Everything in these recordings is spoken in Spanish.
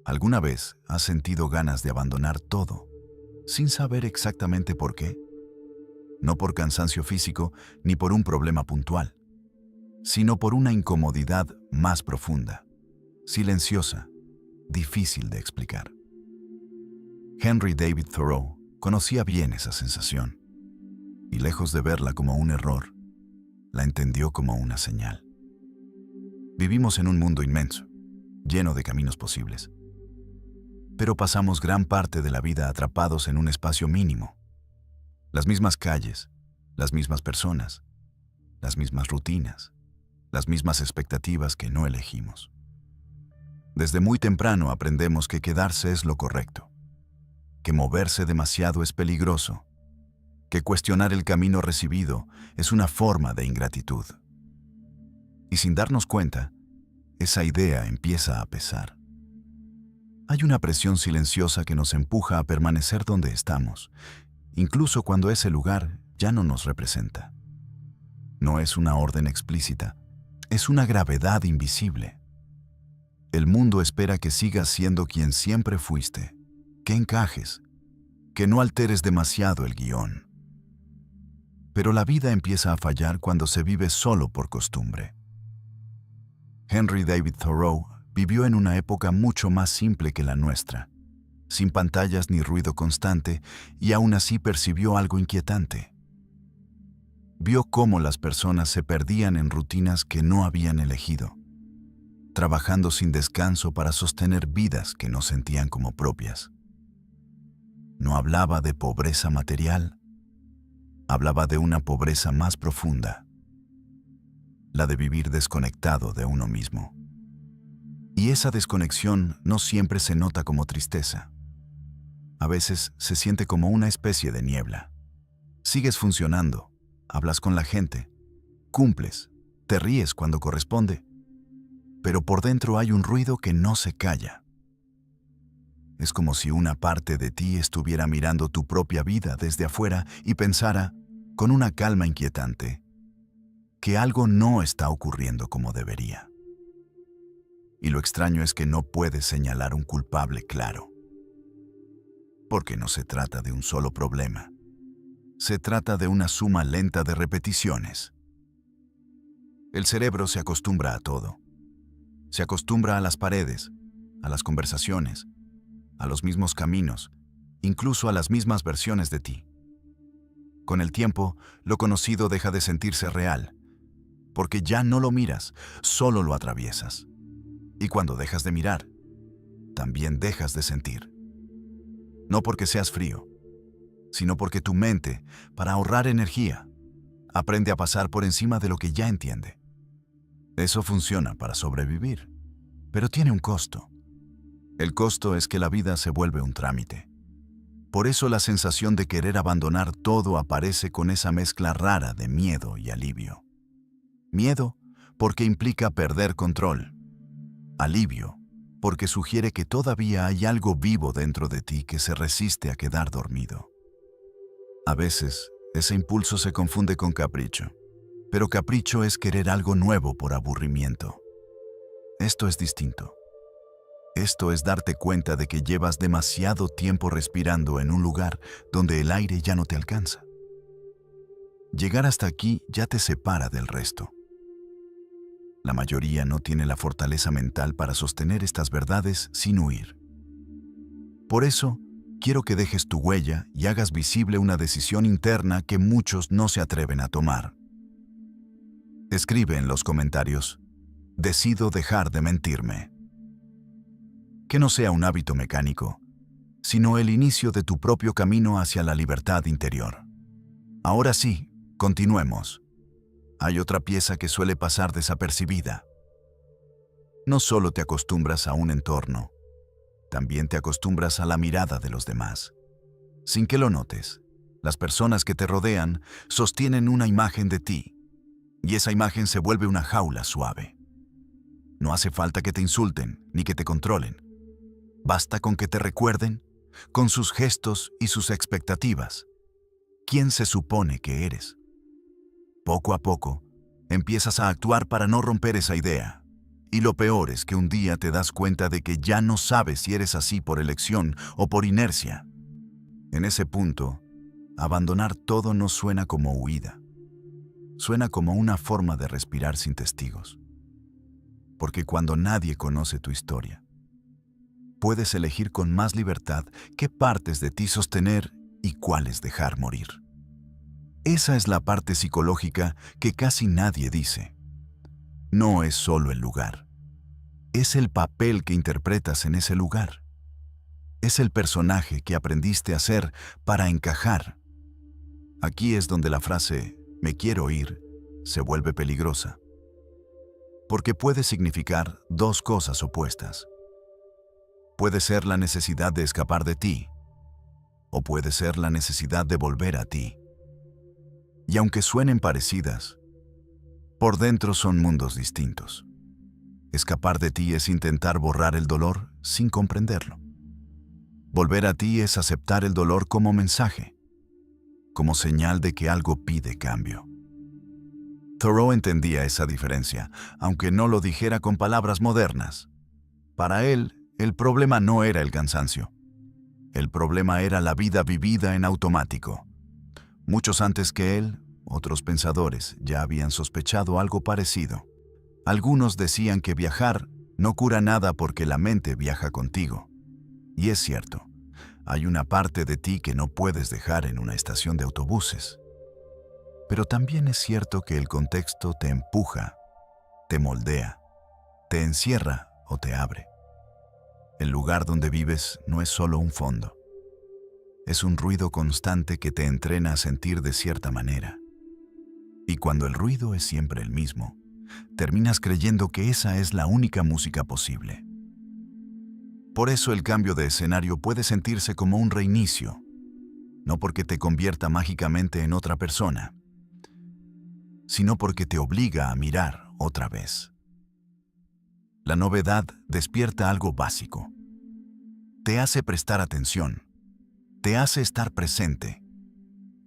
¿Alguna vez has sentido ganas de abandonar todo, sin saber exactamente por qué? No por cansancio físico ni por un problema puntual, sino por una incomodidad más profunda, silenciosa, difícil de explicar. Henry David Thoreau conocía bien esa sensación, y lejos de verla como un error, la entendió como una señal. Vivimos en un mundo inmenso, lleno de caminos posibles, pero pasamos gran parte de la vida atrapados en un espacio mínimo. Las mismas calles, las mismas personas, las mismas rutinas, las mismas expectativas que no elegimos. Desde muy temprano aprendemos que quedarse es lo correcto, que moverse demasiado es peligroso, que cuestionar el camino recibido es una forma de ingratitud. Y sin darnos cuenta, esa idea empieza a pesar. Hay una presión silenciosa que nos empuja a permanecer donde estamos, incluso cuando ese lugar ya no nos representa. No es una orden explícita, es una gravedad invisible. El mundo espera que sigas siendo quien siempre fuiste, que encajes, que no alteres demasiado el guión. Pero la vida empieza a fallar cuando se vive solo por costumbre. Henry David Thoreau vivió en una época mucho más simple que la nuestra, sin pantallas ni ruido constante, y aún así percibió algo inquietante. Vio cómo las personas se perdían en rutinas que no habían elegido, trabajando sin descanso para sostener vidas que no sentían como propias. No hablaba de pobreza material, hablaba de una pobreza más profunda, la de vivir desconectado de uno mismo. Y esa desconexión no siempre se nota como tristeza. A veces se siente como una especie de niebla. Sigues funcionando, hablas con la gente, cumples, te ríes cuando corresponde, pero por dentro hay un ruido que no se calla. Es como si una parte de ti estuviera mirando tu propia vida desde afuera y pensara, con una calma inquietante, que algo no está ocurriendo como debería. Y lo extraño es que no puedes señalar un culpable claro. Porque no se trata de un solo problema. Se trata de una suma lenta de repeticiones. El cerebro se acostumbra a todo. Se acostumbra a las paredes, a las conversaciones, a los mismos caminos, incluso a las mismas versiones de ti. Con el tiempo, lo conocido deja de sentirse real, porque ya no lo miras, solo lo atraviesas. Y cuando dejas de mirar, también dejas de sentir. No porque seas frío, sino porque tu mente, para ahorrar energía, aprende a pasar por encima de lo que ya entiende. Eso funciona para sobrevivir, pero tiene un costo. El costo es que la vida se vuelve un trámite. Por eso la sensación de querer abandonar todo aparece con esa mezcla rara de miedo y alivio. Miedo porque implica perder control. Alivio, porque sugiere que todavía hay algo vivo dentro de ti que se resiste a quedar dormido. A veces, ese impulso se confunde con capricho, pero capricho es querer algo nuevo por aburrimiento. Esto es distinto. Esto es darte cuenta de que llevas demasiado tiempo respirando en un lugar donde el aire ya no te alcanza. Llegar hasta aquí ya te separa del resto. La mayoría no tiene la fortaleza mental para sostener estas verdades sin huir. Por eso, quiero que dejes tu huella y hagas visible una decisión interna que muchos no se atreven a tomar. Escribe en los comentarios: decido dejar de mentirme. Que no sea un hábito mecánico, sino el inicio de tu propio camino hacia la libertad interior. Ahora sí, continuemos. Hay otra pieza que suele pasar desapercibida. No solo te acostumbras a un entorno, también te acostumbras a la mirada de los demás. Sin que lo notes, las personas que te rodean sostienen una imagen de ti, y esa imagen se vuelve una jaula suave. No hace falta que te insulten ni que te controlen. Basta con que te recuerden, con sus gestos y sus expectativas, quién se supone que eres. Poco a poco, empiezas a actuar para no romper esa idea, Y lo peor es que un día te das cuenta de que ya no sabes si eres así por elección o por inercia. En ese punto, abandonar todo no suena como huida. Suena como una forma de respirar sin testigos. Porque cuando nadie conoce tu historia, puedes elegir con más libertad qué partes de ti sostener y cuáles dejar morir. Esa es la parte psicológica que casi nadie dice. No es solo el lugar. Es el papel que interpretas en ese lugar. Es el personaje que aprendiste a ser para encajar. Aquí es donde la frase «me quiero ir» se vuelve peligrosa. Porque puede significar dos cosas opuestas. Puede ser la necesidad de escapar de ti, o puede ser la necesidad de volver a ti. Y aunque suenen parecidas, por dentro son mundos distintos. Escapar de ti es intentar borrar el dolor sin comprenderlo. Volver a ti es aceptar el dolor como mensaje, como señal de que algo pide cambio. Thoreau entendía esa diferencia, aunque no lo dijera con palabras modernas. Para él, el problema no era el cansancio. El problema era la vida vivida en automático. Muchos antes que él, otros pensadores ya habían sospechado algo parecido. Algunos decían que viajar no cura nada porque la mente viaja contigo. Y es cierto, hay una parte de ti que no puedes dejar en una estación de autobuses. Pero también es cierto que el contexto te empuja, te moldea, te encierra o te abre. El lugar donde vives no es solo un fondo. Es un ruido constante que te entrena a sentir de cierta manera. Y cuando el ruido es siempre el mismo, terminas creyendo que esa es la única música posible. Por eso el cambio de escenario puede sentirse como un reinicio, no porque te convierta mágicamente en otra persona, sino porque te obliga a mirar otra vez. La novedad despierta algo básico. Te hace prestar atención. Te hace estar presente.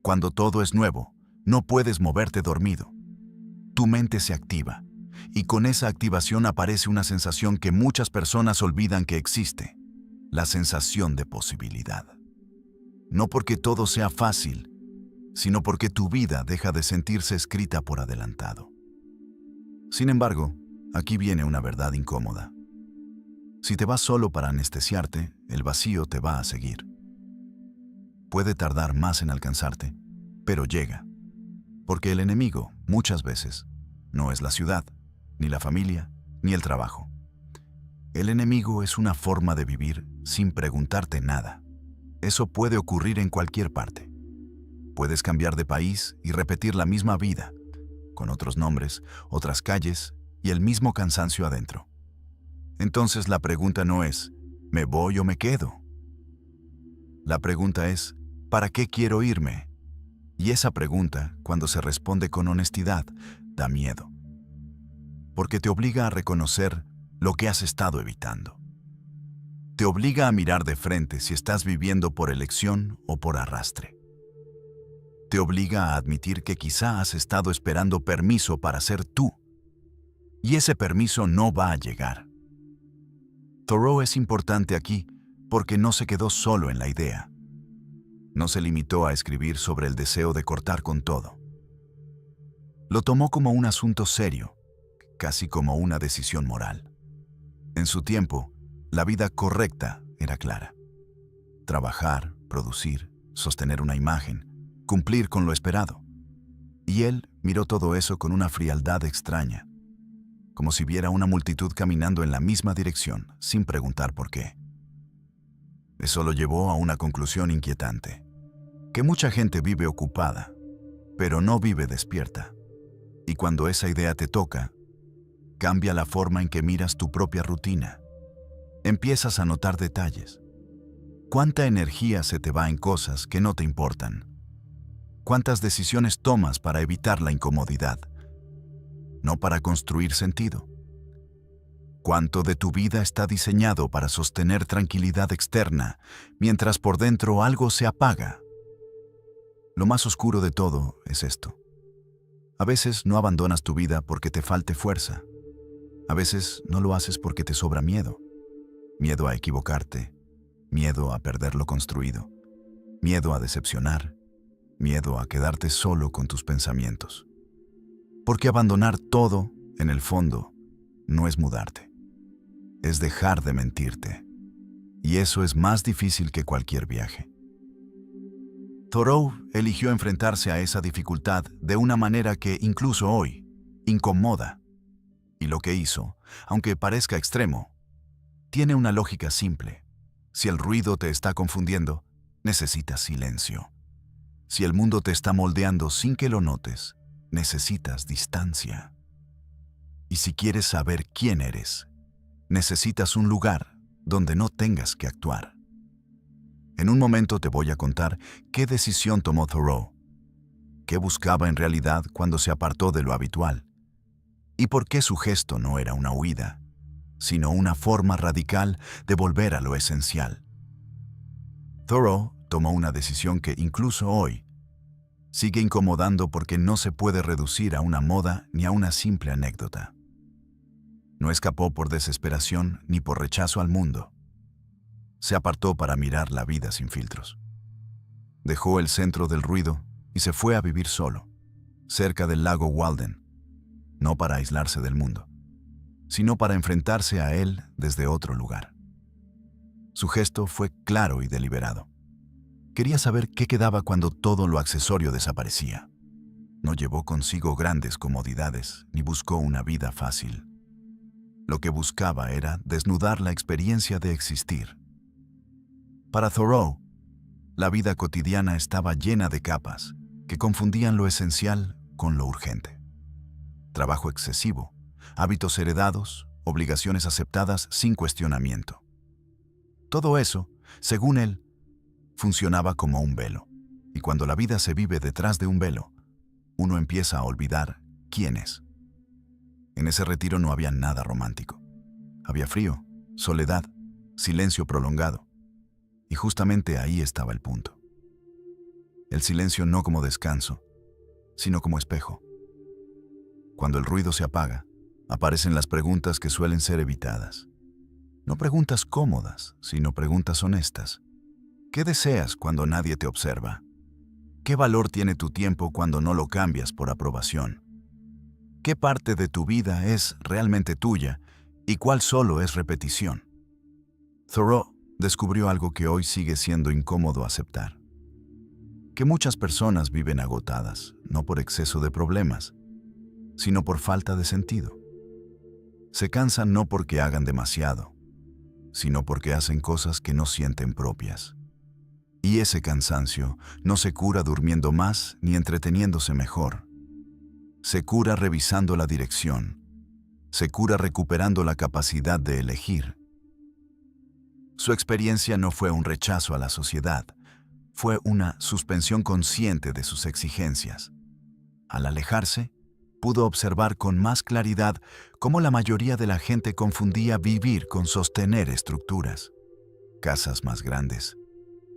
Cuando todo es nuevo, no puedes moverte dormido. Tu mente se activa, y con esa activación aparece una sensación que muchas personas olvidan que existe: la sensación de posibilidad. No porque todo sea fácil, sino porque tu vida deja de sentirse escrita por adelantado. Sin embargo, aquí viene una verdad incómoda. Si te vas solo para anestesiarte, el vacío te va a seguir. Puede tardar más en alcanzarte, pero llega. Porque el enemigo, muchas veces, no es la ciudad, ni la familia, ni el trabajo. El enemigo es una forma de vivir sin preguntarte nada. Eso puede ocurrir en cualquier parte. Puedes cambiar de país y repetir la misma vida, con otros nombres, otras calles y el mismo cansancio adentro. Entonces la pregunta no es, ¿me voy o me quedo? La pregunta es, ¿para qué quiero irme? Y esa pregunta, cuando se responde con honestidad, da miedo. Porque te obliga a reconocer lo que has estado evitando. Te obliga a mirar de frente si estás viviendo por elección o por arrastre. Te obliga a admitir que quizá has estado esperando permiso para ser tú. Y ese permiso no va a llegar. Thoreau es importante aquí porque no se quedó solo en la idea. No se limitó a escribir sobre el deseo de cortar con todo. Lo tomó como un asunto serio, casi como una decisión moral. En su tiempo, la vida correcta era clara. Trabajar, producir, sostener una imagen, cumplir con lo esperado. Y él miró todo eso con una frialdad extraña, como si viera una multitud caminando en la misma dirección, sin preguntar por qué. Eso lo llevó a una conclusión inquietante: que mucha gente vive ocupada, pero no vive despierta. Y cuando esa idea te toca, cambia la forma en que miras tu propia rutina. Empiezas a notar detalles. ¿Cuánta energía se te va en cosas que no te importan? ¿Cuántas decisiones tomas para evitar la incomodidad, no para construir sentido? ¿Cuánto de tu vida está diseñado para sostener tranquilidad externa, mientras por dentro algo se apaga? Lo más oscuro de todo es esto. A veces no abandonas tu vida porque te falte fuerza. A veces no lo haces porque te sobra miedo. Miedo a equivocarte, miedo a perder lo construido, miedo a decepcionar, miedo a quedarte solo con tus pensamientos. Porque abandonar todo, en el fondo, no es mudarte. Es dejar de mentirte. Y eso es más difícil que cualquier viaje. Thoreau eligió enfrentarse a esa dificultad de una manera que incluso hoy incomoda. Y lo que hizo, aunque parezca extremo, tiene una lógica simple. Si el ruido te está confundiendo, necesitas silencio. Si el mundo te está moldeando sin que lo notes, necesitas distancia. Y si quieres saber quién eres, necesitas un lugar donde no tengas que actuar. En un momento te voy a contar qué decisión tomó Thoreau, qué buscaba en realidad cuando se apartó de lo habitual, y por qué su gesto no era una huida, sino una forma radical de volver a lo esencial. Thoreau tomó una decisión que incluso hoy sigue incomodando porque no se puede reducir a una moda ni a una simple anécdota. No escapó por desesperación ni por rechazo al mundo. Se apartó para mirar la vida sin filtros. Dejó el centro del ruido y se fue a vivir solo, cerca del lago Walden, no para aislarse del mundo, sino para enfrentarse a él desde otro lugar. Su gesto fue claro y deliberado. Quería saber qué quedaba cuando todo lo accesorio desaparecía. No llevó consigo grandes comodidades ni buscó una vida fácil. Lo que buscaba era desnudar la experiencia de existir. Para Thoreau, la vida cotidiana estaba llena de capas que confundían lo esencial con lo urgente. Trabajo excesivo, hábitos heredados, obligaciones aceptadas sin cuestionamiento. Todo eso, según él, funcionaba como un velo. Y cuando la vida se vive detrás de un velo, uno empieza a olvidar quién es. En ese retiro no había nada romántico. Había frío, soledad, silencio prolongado. Y justamente ahí estaba el punto. El silencio no como descanso, sino como espejo. Cuando el ruido se apaga, aparecen las preguntas que suelen ser evitadas. No preguntas cómodas, sino preguntas honestas. ¿Qué deseas cuando nadie te observa? ¿Qué valor tiene tu tiempo cuando no lo cambias por aprobación? ¿Qué parte de tu vida es realmente tuya y cuál solo es repetición? Thoreau descubrió algo que hoy sigue siendo incómodo aceptar. Que muchas personas viven agotadas, no por exceso de problemas, sino por falta de sentido. Se cansan no porque hagan demasiado, sino porque hacen cosas que no sienten propias. Y ese cansancio no se cura durmiendo más ni entreteniéndose mejor. Se cura revisando la dirección. Se cura recuperando la capacidad de elegir. Su experiencia no fue un rechazo a la sociedad, fue una suspensión consciente de sus exigencias. Al alejarse, pudo observar con más claridad cómo la mayoría de la gente confundía vivir con sostener estructuras. Casas más grandes,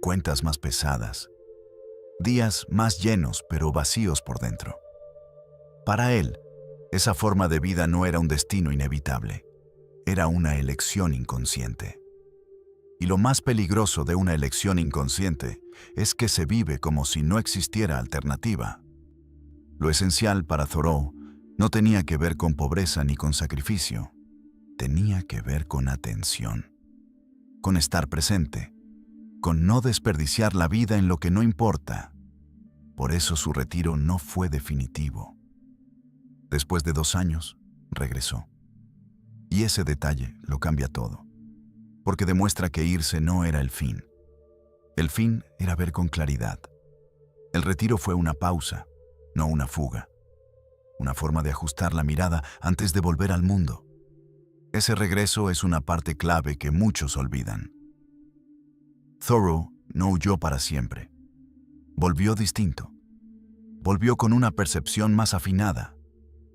cuentas más pesadas, días más llenos pero vacíos por dentro. Para él, esa forma de vida no era un destino inevitable, era una elección inconsciente. Y lo más peligroso de una elección inconsciente es que se vive como si no existiera alternativa. Lo esencial para Thoreau no tenía que ver con pobreza ni con sacrificio, tenía que ver con atención, con estar presente, con no desperdiciar la vida en lo que no importa. Por eso su retiro no fue definitivo. Después de 2 años, regresó. Y ese detalle lo cambia todo, porque demuestra que irse no era el fin. El fin era ver con claridad. El retiro fue una pausa, no una fuga. Una forma de ajustar la mirada antes de volver al mundo. Ese regreso es una parte clave que muchos olvidan. Thoreau no huyó para siempre. Volvió distinto. Volvió con una percepción más afinada.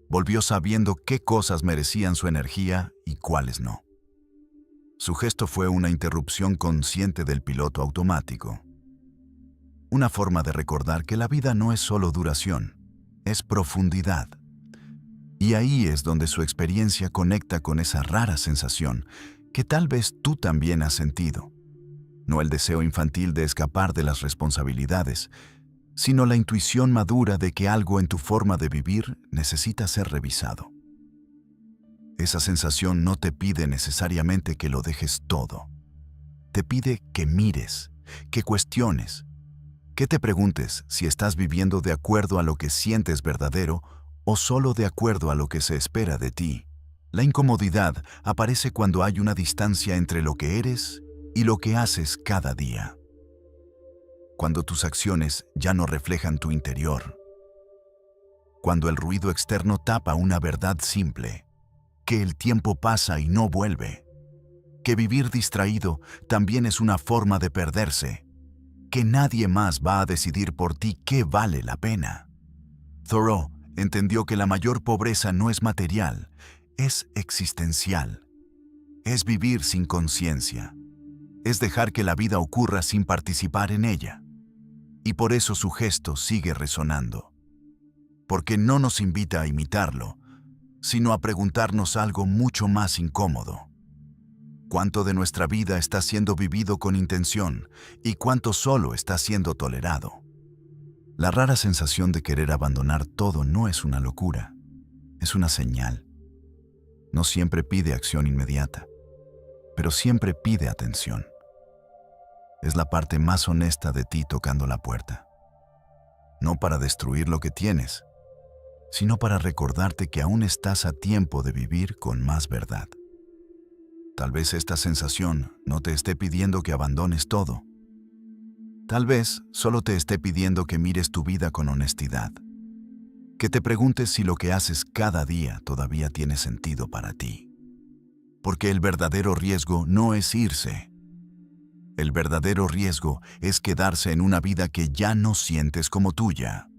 Volvió sabiendo qué cosas merecían su energía y cuáles no. Su gesto fue una interrupción consciente del piloto automático. Una forma de recordar que la vida no es solo duración, es profundidad. Y ahí es donde su experiencia conecta con esa rara sensación que tal vez tú también has sentido. No el deseo infantil de escapar de las responsabilidades, sino la intuición madura de que algo en tu forma de vivir necesita ser revisado. Esa sensación no te pide necesariamente que lo dejes todo. Te pide que mires, que cuestiones, que te preguntes si estás viviendo de acuerdo a lo que sientes verdadero o solo de acuerdo a lo que se espera de ti. La incomodidad aparece cuando hay una distancia entre lo que eres y lo que haces cada día. Cuando tus acciones ya no reflejan tu interior. Cuando el ruido externo tapa una verdad simple, que el tiempo pasa y no vuelve. Que vivir distraído también es una forma de perderse. Que nadie más va a decidir por ti qué vale la pena. Thoreau entendió que la mayor pobreza no es material, es existencial. Es vivir sin conciencia. Es dejar que la vida ocurra sin participar en ella. Y por eso su gesto sigue resonando. Porque no nos invita a imitarlo, sino a preguntarnos algo mucho más incómodo. ¿Cuánto de nuestra vida está siendo vivido con intención y cuánto solo está siendo tolerado? La rara sensación de querer abandonar todo no es una locura, es una señal. No siempre pide acción inmediata, pero siempre pide atención. Es la parte más honesta de ti tocando la puerta. No para destruir lo que tienes, sino para recordarte que aún estás a tiempo de vivir con más verdad. Tal vez esta sensación no te esté pidiendo que abandones todo. Tal vez solo te esté pidiendo que mires tu vida con honestidad. Que te preguntes si lo que haces cada día todavía tiene sentido para ti. Porque el verdadero riesgo no es irse. El verdadero riesgo es quedarse en una vida que ya no sientes como tuya.